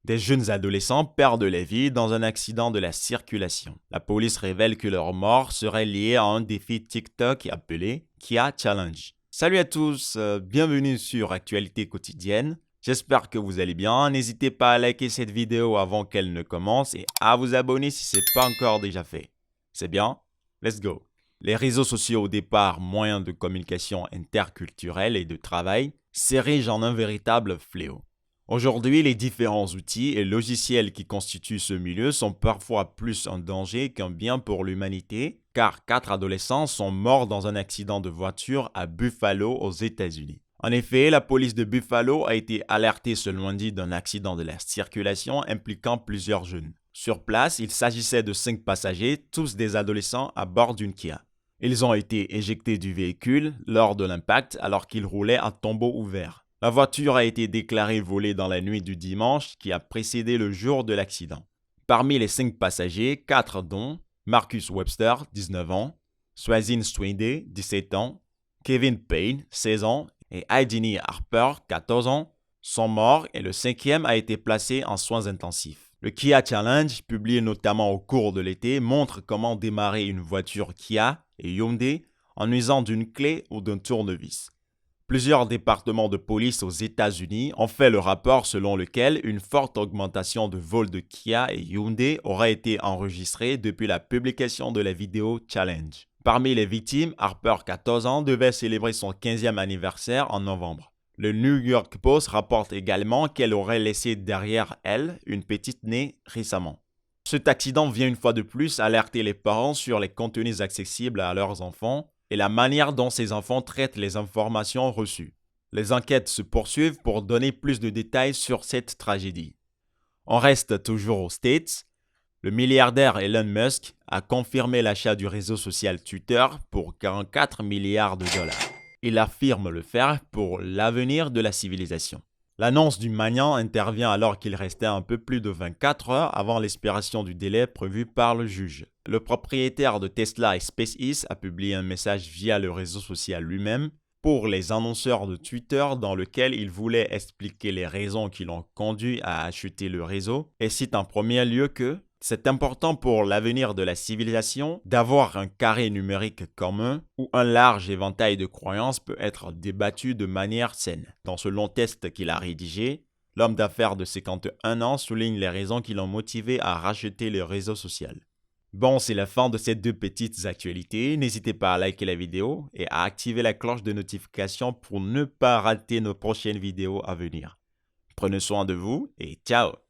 Des jeunes adolescents perdent la vie dans un accident de la circulation. La police révèle que leur mort serait liée à un défi TikTok appelé Kia Challenge. Salut à tous, bienvenue sur Actualité quotidienne. J'espère que vous allez bien. N'hésitez pas à liker cette vidéo avant qu'elle ne commence et à vous abonner si ce n'est pas encore déjà fait. C'est bien? Let's go! Les réseaux sociaux, au départ moyens de communication interculturelle et de travail, s'érigent en un véritable fléau. Aujourd'hui, les différents outils et logiciels qui constituent ce milieu sont parfois plus un danger qu'un bien pour l'humanité, car 4 adolescents sont morts dans un accident de voiture à Buffalo, aux États-Unis. En effet, la police de Buffalo a été alertée ce lundi d'un accident de la circulation impliquant plusieurs jeunes. Sur place, il s'agissait de 5 passagers, tous des adolescents à bord d'une Kia. Ils ont été éjectés du véhicule lors de l'impact alors qu'ils roulaient à tombeau ouvert. La voiture a été déclarée volée dans la nuit du dimanche qui a précédé le jour de l'accident. Parmi les 5 passagers, 4 dont Marcus Webster, 19 ans, Swazin Swinde, 17 ans, Kevin Payne, 16 ans et Aidini Harper, 14 ans, sont morts et le 5e a été placé en soins intensifs. Le Kia Challenge, publié notamment au cours de l'été, montre comment démarrer une voiture Kia et Hyundai en usant d'une clé ou d'un tournevis. Plusieurs départements de police aux États-Unis ont fait le rapport selon lequel une forte augmentation de vols de Kia et Hyundai aurait été enregistrée depuis la publication de la vidéo Challenge. Parmi les victimes, Harper, 14 ans, devait célébrer son 15e anniversaire en novembre. Le New York Post rapporte également qu'elle aurait laissé derrière elle une petite née récemment. Cet accident vient une fois de plus alerter les parents sur les contenus accessibles à leurs enfants et la manière dont ces enfants traitent les informations reçues. Les enquêtes se poursuivent pour donner plus de détails sur cette tragédie. On reste toujours aux States. Le milliardaire Elon Musk a confirmé l'achat du réseau social Twitter pour 44 milliards de dollars. Il affirme le faire pour l'avenir de la civilisation. L'annonce du maniant intervient alors qu'il restait un peu plus de 24 heures avant l'expiration du délai prévu par le juge. Le propriétaire de Tesla et SpaceX a publié un message via le réseau social lui-même pour les annonceurs de Twitter dans lequel il voulait expliquer les raisons qui l'ont conduit à acheter le réseau et cite en premier lieu que c'est important pour l'avenir de la civilisation d'avoir un carré numérique commun où un large éventail de croyances peut être débattu de manière saine. Dans ce long test qu'il a rédigé, l'homme d'affaires de 51 ans souligne les raisons qui l'ont motivé à racheter le réseau social. Bon, c'est la fin de ces 2 petites actualités. N'hésitez pas à liker la vidéo et à activer la cloche de notification pour ne pas rater nos prochaines vidéos à venir. Prenez soin de vous et ciao!